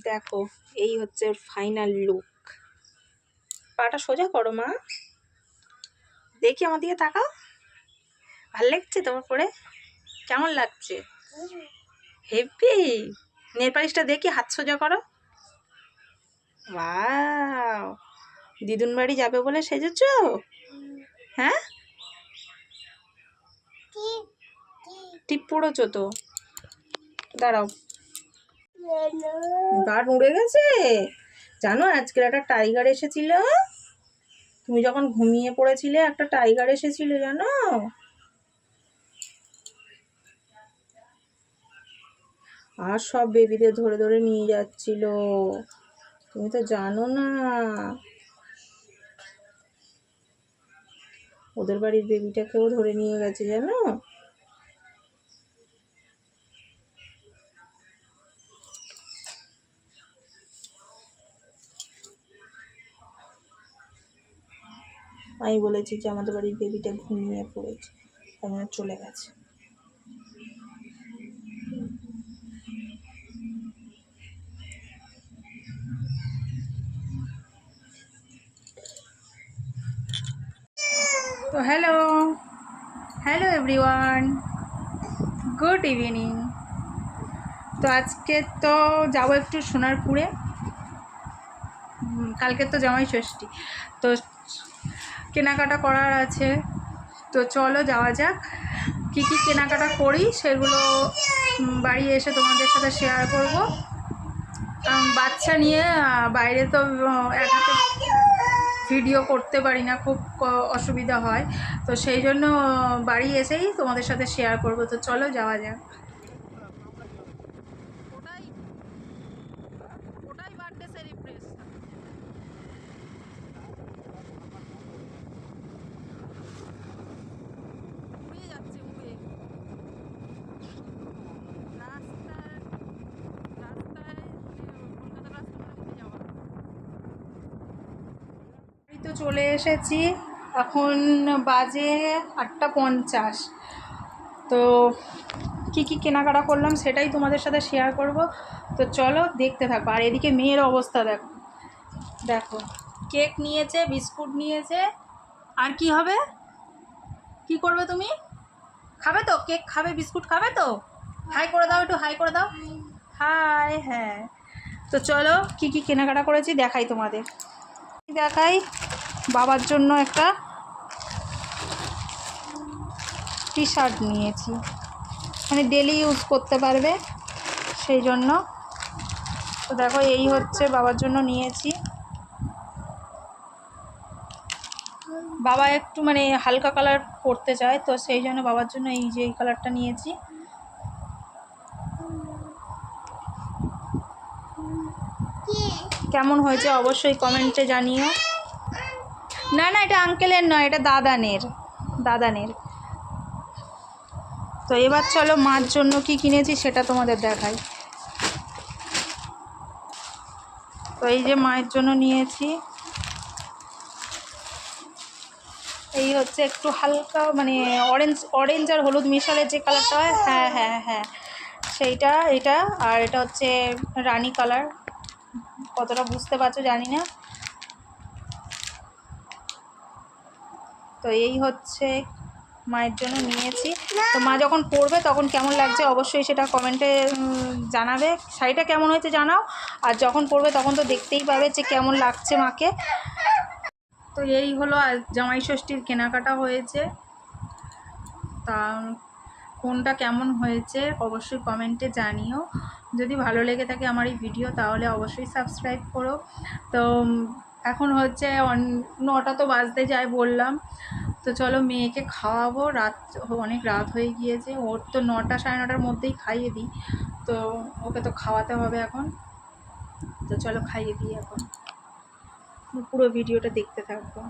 দেখো এই হচ্ছে ওর ফাইনাল লুক। পাটা সোজা করো মা, দেখি আমার দিকে তাকাও। ভাল লাগছে তোমার পরে? কেমন লাগছে? হেভি। নেল পালিশটা দেখি, হাত সোজা করো। ওয়াও, দিদুন বাড়ি যাবে বলে সেজেছো? হ্যাঁ, টিপ পড়েছো তো। দাঁড়াও, গান উড়ে গেছে। জানো আজকের একটা টাইগার এসেছিল, তুমি যখন ঘুমিয়ে পড়েছিলে একটা টাইগার এসেছিল জানো। আর সব বেবিদের ধরে ধরে নিয়ে যাচ্ছিল, তুমি তো জানো না। ওদের বাড়ির বেবিটাকেও ধরে নিয়ে গেছে জানো। আমি বলেছি যে আমাদের বাড়ির বেবিটা ঘুমিয়ে পড়েছে, আমার চলে গেছে। তো hello hello everyone, good evening. তো আজকে তো যাবো একটু সোনারপুরে, কালকে তো জামাই ষষ্ঠী, তো কেনাকাটা করার আছে। তো চলো যাওয়া যাক, কী কী কেনাকাটা করি সেগুলো বাড়ি এসে তোমাদের সাথে শেয়ার করব। কারণ বাচ্চা নিয়ে বাইরে তো এক হাতে ভিডিও করতে পারি না, খুব অসুবিধা হয়। তো সেই জন্য বাড়ি এসেই তোমাদের সাথে শেয়ার করব। তো চলো যাওয়া যাক। ওটাই বার্থডে সেলিব্রেশন। উড়ে যাচ্ছে, উড়ে রাস্তায় রাস্তায় কলকাতার রাস্তা দিয়ে যাওয়া। এই তো চলে এসেছি, এখন বাজে 8:50। তো কি কি কেনাকাটা করলাম সেটাই তোমাদের সাথে শেয়ার করব। তো চলো দেখতে থাকো। আর এদিকে মেয়ের অবস্থা দেখো, দেখো কেক নিয়েছে, বিস্কুট নিয়েছে। আর কি হবে, কি করবে তুমি? খাবে তো, কেক খাবে, বিস্কুট খাবে তো। হাই করে দাও, একটু হাই করে দাও। হাই, হ্যাঁ। তো চলো কি কি কেনাকাটা করেছি দেখাই তোমাদের। দেখাই, বাবার জন্য একটা টি শার্ট নিয়েছি, মানে ডেলি ইউজ করতে পারবে সেই জন্য। তো দেখো এই হচ্ছে বাবার জন্য নিয়েছি। বাবা একটু মানে হালকা কালার পরতে চায়, তো সেই জন্য বাবার জন্য এই যে এই কালারটা নিয়েছি। কেমন হয়েছে অবশ্যই কমেন্টে জানিও। না না, এটা আঙ্কেলের নয়, এটা দাদানের, দাদানের। তো এবার চলো মার জন্য কি কিনেছি সেটা তোমাদের দেখাই। তো এই যে মায়ের জন্য নিয়েছি, এই হচ্ছে একটু হালকা মানে অরেঞ্জ অরেঞ্জ আর হলুদ মিশালে যে কালারটা হয়, হ্যাঁ হ্যাঁ হ্যাঁ সেইটা, এটা। আর এটা হচ্ছে রানী কালার, কতটা বুঝতে পারছো জানি না। তো এই হচ্ছে মায়ের জন্য নিয়েছি। তো মা যখন পরবে তখন কেমন লাগছে অবশ্যই সেটা কমেন্টে জানাবে। শাড়িটা কেমন হয়েছে জানাও, আর যখন পরবে তখন তো দেখতেই পাবে যে কেমন লাগছে মাকে। তো এই হলো আজ জামাই ষষ্ঠীর কেনাকাটা হয়েছে। তা কোনটা কেমন হয়েছে অবশ্যই কমেন্টে জানিও। যদি ভালো লেগে থাকে আমার এই ভিডিও তাহলে অবশ্যই সাবস্ক্রাইব করো। তো এখন হচ্ছে 9টা তো বাজতে যায় বললাম। তো চলো মেয়েকে খাওয়াবো, রাত অনেক রাত হয়ে গিয়েছে। ওর তো 9টা 9:30টার মধ্যেই খাইয়ে দিই, তো ওকে তো খাওয়াতে হবে এখন। তো চলো খাইয়ে দিই এখন, পুরো ভিডিওটা দেখতে থাকবো।